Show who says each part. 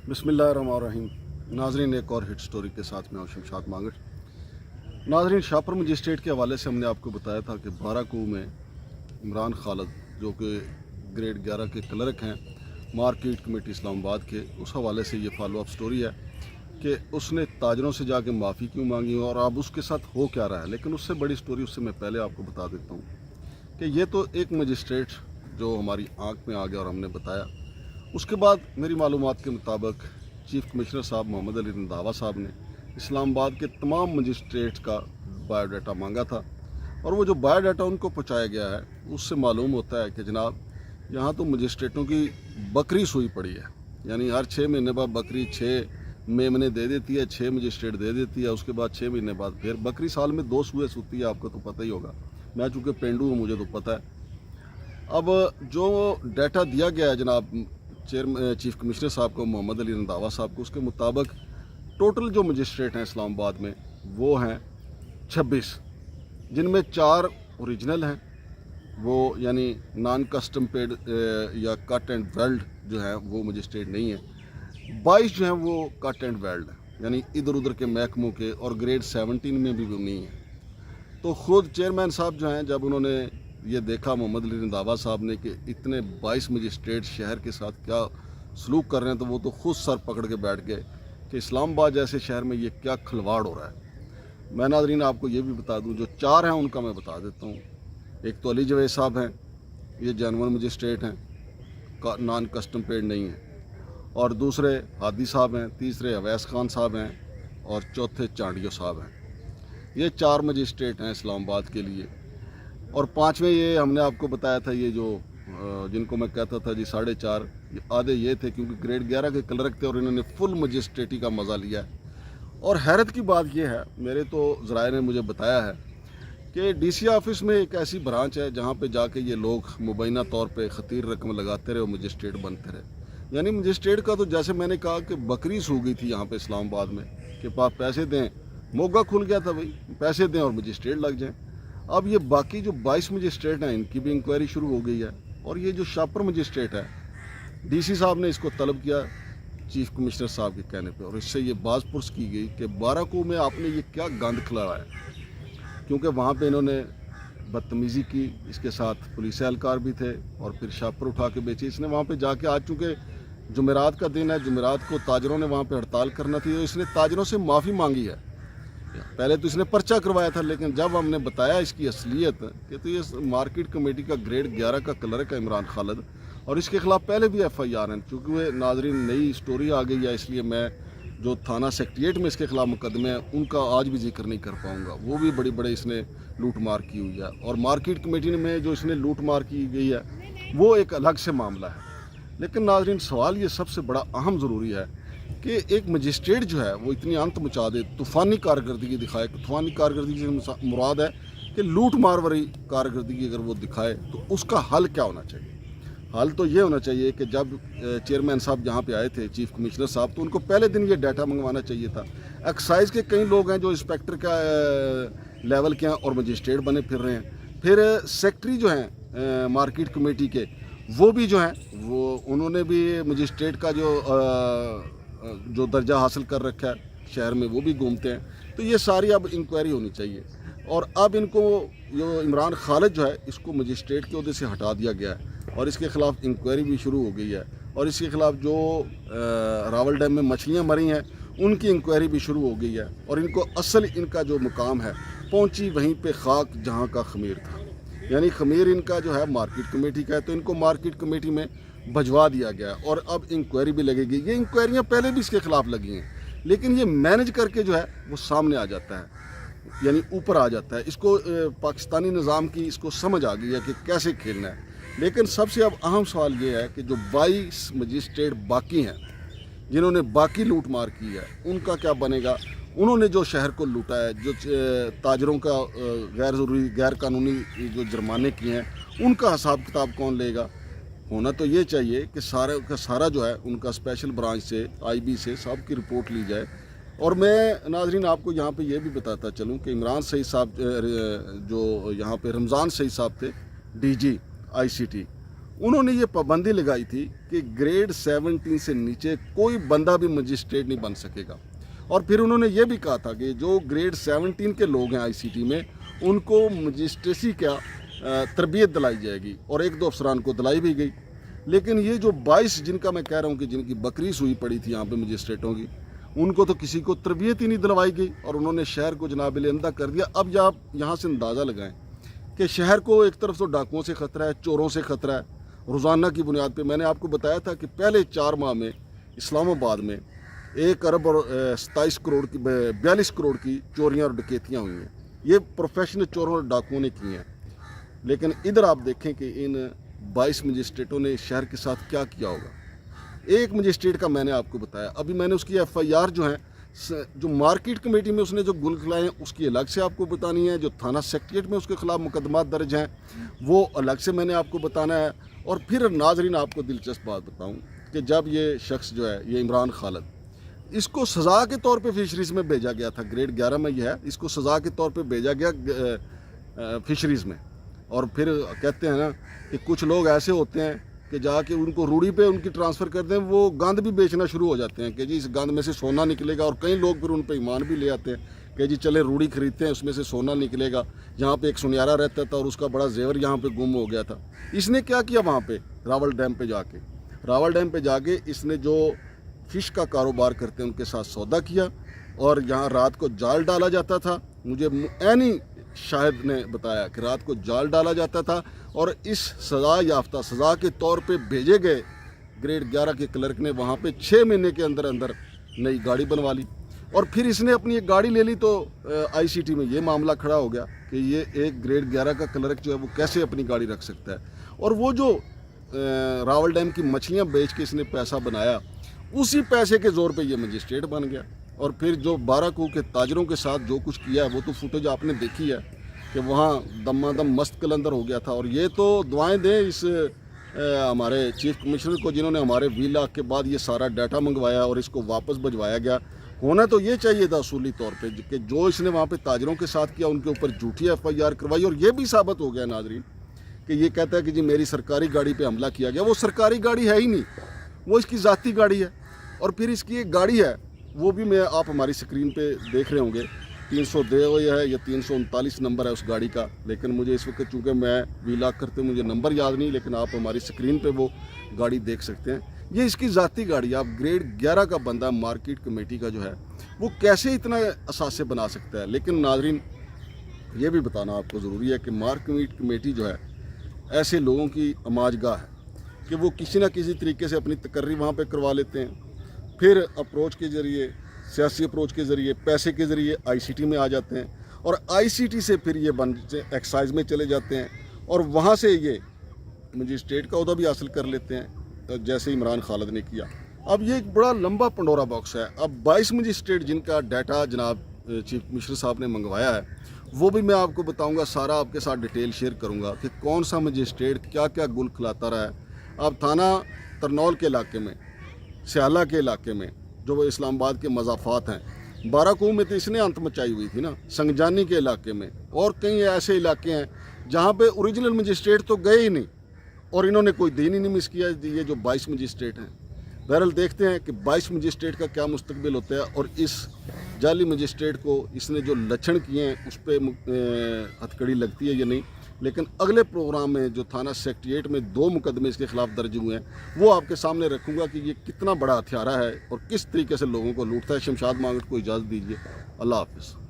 Speaker 1: बिस्मिल्लाहिर्रहमानिर्रहीम। नाजरीन, एक और हिट स्टोरी के साथ में शमशाद मांगट। नाजरीन, शाहपुर मजिस्ट्रेट के हवाले से हमने आपको बताया था कि 12 को में इमरान खालिद, जो कि ग्रेड 11 के क्लर्क हैं मार्केट कमेटी इस्लामाबाद के, उस हवाले से ये फॉलो अप स्टोरी है कि उसने ताजरों से जाके माफ़ी क्यों मांगी और अब उसके साथ हो क्या रहा है। लेकिन उससे बड़ी स्टोरी, उससे मैं पहले आपको बता देता हूँ कि ये तो एक मजिस्ट्रेट जो हमारी आँख में आ गया और हमने बताया। उसके बाद मेरी मालूमात के मुताबिक चीफ कमिश्नर साहब मोहम्मद अली रंधावा साहब ने इस्लामाबाद के तमाम मजिस्ट्रेट का बायोडाटा मांगा था, और वो जो बायोडाटा उनको पहुँचाया गया है उससे मालूम होता है कि जनाब यहाँ तो मजिस्ट्रेटों की बकरी सूई पड़ी है। यानी हर 6 महीने बाद बकरी 6 मेमने दे देती है, 6 मजिस्ट्रेट दे देती है, उसके बाद 6 महीने बाद फिर बकरी साल में 2 सूए सूती है। आपको तो पता ही होगा, मैं चूँकि पेंडू हूँ मुझे तो पता है। अब जो डाटा दिया गया है जनाब चीफ कमिश्नर साहब को मोहम्मद अली रंधावा साहब को, उसके मुताबिक टोटल जो मजिस्ट्रेट हैं इस्लामाबाद में वो हैं 26, जिनमें 4 ओरिजिनल हैं, वो यानी नॉन कस्टम पेड या कट एंड वेल्ड जो है वो मजिस्ट्रेट नहीं है। 22 जो हैं वो कट एंड वेल्ड हैं, यानी इधर उधर के महकमों के, और ग्रेड 17 में भी वो नहीं है। तो ख़ुद चेयरमैन साहब जो हैं, जब उन्होंने ये देखा मोहम्मद अली रंधावा साहब ने कि इतने 22 मजिस्ट्रेट शहर के साथ क्या सलूक कर रहे हैं, तो वो तो खुद सर पकड़ के बैठ गए कि इस्लामाबाद जैसे शहर में ये क्या खिलवाड़ हो रहा है। मैं नाज़रीन आपको ये भी बता दूं, जो 4 हैं उनका मैं बता देता हूँ। एक तो अली जवेद साहब हैं, ये जेनुइन मजिस्ट्रेट हैं, नॉन कस्टम पेड नहीं है, और दूसरे हादी साहब हैं, तीसरे अवैस खान साहब हैं, और चौथे चांडियो साहब हैं। ये 4 मजिस्ट्रेट हैं इस्लामाबाद के लिए। और 5वें ये हमने आपको बताया था, ये जो जिनको मैं कहता था जी 4.5 आधे ये थे, क्योंकि ग्रेड 11 के क्लर्क थे और इन्होंने फुल मजिस्ट्रेटी का मज़ा लिया है। और हैरत की बात ये है, मेरे तो ज़राए ने मुझे बताया है कि डीसी ऑफिस में एक ऐसी ब्रांच है जहाँ पे जाके ये लोग मुबैना तौर पे खतीर रकम लगाते रहे और मजिस्ट्रेट बनते रहे। यानी मजिस्ट्रेट का तो जैसे मैंने कहा कि बकरी सू गई थी यहाँ पे इस्लामाबाद में कि पास पैसे दें, मोगा खुल गया था भाई, पैसे दें और मजिस्ट्रेट लग जाएँ। अब ये बाकी जो 22 मजिस्ट्रेट हैं इनकी भी इंक्वायरी शुरू हो गई है। और ये जो शाहपुर मजिस्ट्रेट है, डीसी साहब ने इसको तलब किया चीफ कमिश्नर साहब के कहने पे, और इससे ये बाज़पुरस की गई कि 12 को में आपने ये क्या गंद खिलाया है, क्योंकि वहाँ पे इन्होंने बदतमीज़ी की, इसके साथ पुलिस एहलकार भी थे, और फिर शाहपुर उठा के बेची। इसने वहाँ पे जाके, आज चूँकि जुमेरात का दिन है, जुमेरात को ताजरों ने वहाँ पे हड़ताल करना थी, तो इसने ताजरों से माफ़ी मांगी है। पहले तो इसने पर्चा करवाया था, लेकिन जब हमने बताया इसकी असलियत कि तो ये मार्केट कमेटी का ग्रेड 11 का क्लर्क है इमरान खालिद, और इसके ख़िलाफ़ पहले भी FIR हैं। चूँकि वो नाजरीन नई स्टोरी आ गई है, इसलिए मैं जो थाना सेक्रेटेरिएट में इसके ख़िलाफ़ मुकदमे हैं उनका आज भी जिक्र नहीं कर पाऊँगा। वो भी बड़ी बड़े इसने लूट मार की हुई है, और मार्केट कमेटी में जो इसने लूट मार की गई है वो एक अलग से मामला है। लेकिन नाजरीन, सवाल ये सबसे बड़ा अहम ज़रूरी है कि एक मजिस्ट्रेट जो है वो इतनी अंत मचा दे, तूफ़ानी कारकर्दगी दिखाए। तूफ़ानी कारकर्दगी से मुराद है कि लूट मार वाली कारकर्दगी अगर वो दिखाए तो उसका हल क्या होना चाहिए। हल तो ये होना चाहिए कि जब चेयरमैन साहब यहाँ पे आए थे चीफ कमिश्नर साहब, तो उनको पहले दिन ये डाटा मंगवाना चाहिए था। एक्साइज के कई लोग हैं जो इंस्पेक्टर का लेवल के हैं और मजिस्ट्रेट बने फिर रहे हैं। फिर सेक्रेटरी जो हैं मार्केट कमेटी के, वो भी जो हैं वो उन्होंने भी मजिस्ट्रेट का जो दर्जा हासिल कर रखा है शहर में, वो भी घूमते हैं। तो ये सारी अब इंक्वायरी होनी चाहिए, और अब इनको जो इमरान खालिद जो है इसको मजिस्ट्रेट के ओहदे से हटा दिया गया है, और इसके ख़िलाफ़ इंक्वायरी भी शुरू हो गई है। और इसके ख़िलाफ़ जो रावल डैम में मछलियाँ मरी हैं उनकी इंक्वायरी भी शुरू हो गई है, और इनको असल इनका जो मुकाम है पहुँची वहीं पर खाक जहाँ का खमीर था। यानी खमीर इनका जो है मार्केट कमेटी का है, तो इनको मार्केट कमेटी में भजवा दिया गया, और अब इंक्वायरी भी लगेगी। ये इंक्वायरियाँ पहले भी इसके ख़िलाफ़ लगी हैं, लेकिन ये मैनेज करके जो है वो सामने आ जाता है, यानी ऊपर आ जाता है। इसको पाकिस्तानी निज़ाम की इसको समझ आ गई है कि कैसे खेलना है। लेकिन सबसे अब अहम सवाल ये है कि जो 22 मजिस्ट्रेट बाकी हैं जिन्होंने बाकी लूट मार की है, उनका क्या बनेगा। उन्होंने जो शहर को लूटा है, जो ताजरों का गैर ज़रूरी गैर कानूनी जो जुर्माने किए हैं, उनका हिसाब किताब कौन लेगा। होना तो ये चाहिए कि सारा का सारा जो है उनका स्पेशल ब्रांच से, IB से सब की रिपोर्ट ली जाए। और मैं नाजरीन आपको यहाँ पे ये भी बताता चलूँ कि इमरान सईद साहब जो यहाँ पे रमज़ान सईद साहब थे DG ICT, उन्होंने ये पाबंदी लगाई थी कि ग्रेड 17 से नीचे कोई बंदा भी मजिस्ट्रेट नहीं बन सकेगा। और फिर उन्होंने ये भी कहा था कि जो ग्रेड 17 के लोग हैं आईसीटी में, उनको मजिस्ट्रेसी का तरबियत दिलाई जाएगी, और एक दो अफसरान को दिलाई भी गई। लेकिन ये जो 22 जिनका मैं कह रहा हूँ कि जिनकी बकरी सुई पड़ी थी यहाँ पे मजिस्ट्रेटों की, उनको तो किसी को तरबियत ही नहीं दिलवाई गई, और उन्होंने शहर को जनाबिल अंधा कर दिया। अब आप यहाँ से अंदाज़ा लगाएं कि शहर को एक तरफ तो डाकुओं से ख़तरा है, चोरों से ख़तरा है। रोज़ाना की बुनियाद पे मैंने आपको बताया था कि पहले 4 माह में इस्लामाबाद में 1 अरब और 27 करोड़ की 42 करोड़ की चोरियाँ और डकैतियाँ हुई हैं। ये प्रोफेशनल चोरों और डाकुओं ने की हैं। लेकिन इधर आप देखें कि इन 22 मजिस्ट्रेटों ने शहर के साथ क्या किया होगा। एक मजिस्ट्रेट का मैंने आपको बताया, अभी मैंने उसकी FIR जो है, जो मार्केट कमेटी में उसने जो गुल खिलाए हैं उसकी अलग से आपको बतानी है, जो थाना सेक्रेटरीट में उसके खिलाफ मुकदमा दर्ज हैं वो अलग से मैंने आपको बताना है। और फिर नाजरीन आपको दिलचस्प बात बताऊं कि जब ये शख्स जो है, ये इमरान खालिद, इसको सज़ा के तौर पे फिशरीज़ में भेजा गया था, ग्रेड 11 में ये है, इसको सज़ा के तौर पे भेजा गया फिशरीज़ में। और फिर कहते हैं ना कि कुछ लोग ऐसे होते हैं कि जाके उनको रूढ़ी पे उनकी ट्रांसफ़र कर दें, वो गंद भी बेचना शुरू हो जाते हैं कि जी इस गंद में से सोना निकलेगा। और कई लोग फिर उन पर ईमान भी ले आते हैं कि जी चले रूढ़ी खरीदते हैं, उसमें से सोना निकलेगा। जहाँ पे एक सुनहरा रहता था और उसका बड़ा जेवर यहाँ पे गुम हो गया था। इसने क्या किया वहाँ पे रावल डैम पे जाके इसने जो फ़िश का कारोबार करते हैं उनके साथ सौदा किया, और यहाँ रात को जाल डाला जाता था। मुझे एनी शाहिद ने बताया कि रात को जाल डाला जाता था, और इस सज़ा के तौर पे भेजे गए ग्रेड 11 के क्लर्क ने वहाँ पे 6 महीने के अंदर अंदर नई गाड़ी बनवा ली। और फिर इसने अपनी एक गाड़ी ले ली, तो आईसीटी में ये मामला खड़ा हो गया कि ये एक ग्रेड 11 का क्लर्क जो है वो कैसे अपनी गाड़ी रख सकता है। और वो जो रावल डैम की मछलियाँ बेच के इसने पैसा बनाया, उसी पैसे के ज़ोर पे ये मजिस्ट्रेट बन गया। और फिर जो बाराकू के ताजरों के साथ जो कुछ किया है वो तो फुटेज आपने देखी है कि वहाँ दमादम मस्त कलंदर हो गया था। और ये तो दुआएं दें इस हमारे चीफ कमिश्नर को, जिन्होंने हमारे 20 लाख के बाद ये सारा डाटा मंगवाया और इसको वापस भिजवाया गया। होना तो ये चाहिए था असूली तौर पे कि जो इसने वहाँ पे ताजरों के साथ किया उनके ऊपर झूठी FIR करवाई। और ये भी साबित हो गया नाजरीन कि ये कहता है कि जी मेरी सरकारी गाड़ी पे हमला किया गया। वो सरकारी गाड़ी है ही नहीं, वो इसकी ज़ाती गाड़ी है। और फिर इसकी एक गाड़ी है, वो भी मैं आप हमारी स्क्रीन पे देख रहे होंगे, 302 है या 339 नंबर है उस गाड़ी का। लेकिन मुझे इस वक्त चूँकि मैं व्लॉग करते मुझे नंबर याद नहीं, लेकिन आप हमारी स्क्रीन पे वो गाड़ी देख सकते हैं। ये इसकी ज़ाती गाड़ी है। आप ग्रेड 11 का बंदा मार्केट कमेटी का जो है वो कैसे इतना असासे बना सकता है। लेकिन नाजरीन ये भी बताना आपको ज़रूरी है कि मार्केट कमेटी जो है ऐसे लोगों की अमाजगाह है कि वो किसी न किसी तरीके से अपनी तकर्री वहाँ पे करवा लेते हैं, फिर अप्रोच के ज़रिए, सियासी अप्रोच के ज़रिए, पैसे के ज़रिए आईसीटी में आ जाते हैं, और आईसीटी से फिर ये बन एक्साइज में चले जाते हैं, और वहाँ से ये मजिस्ट्रेट का ओहदा भी हासिल कर लेते हैं, तो जैसे इमरान खालिद ने किया। अब ये एक बड़ा लंबा पंडोरा बॉक्स है। अब 22 मजिस्ट्रेट जिनका डाटा जनाब चीफ कमिश्नर साहब ने मंगवाया है, वो भी मैं आपको बताऊंगा, सारा आपके साथ डिटेल शेयर करूंगा कि कौन सा मजिस्ट्रेट क्या क्या गुल खिलाता रहा है। अब थाना तरनौल के इलाके में, स्याला के इलाके में, जो वो इस्लामाबाद के मज़ाफ़ात हैं, बाराकू में तो इसने अंत मचाई हुई थी ना, संगजानी के इलाके में, और कई ऐसे इलाके हैं जहाँ पे ओरिजिनल मजिस्ट्रेट तो गए ही नहीं, और इन्होंने कोई दिन ही नहीं मिस किया। ये जो 22 मजिस्ट्रेट हैं, बहरहाल देखते हैं कि 22 मजिस्ट्रेट का क्या मुस्तकबिल होता है, और इस जाली मजिस्ट्रेट को इसने जो लक्षण किए हैं उस पर हथकड़ी लगती है या नहीं। लेकिन अगले प्रोग्राम में जो थाना सेक्रेटरीट में 2 मुकदमे इसके खिलाफ दर्ज हुए हैं, वो आपके सामने रखूँगा कि ये कितना बड़ा हथियारा है और किस तरीके से लोगों को लूटता है। शमशाद मांगट को इजाज़त दीजिए। अल्लाह हाफ़िज़।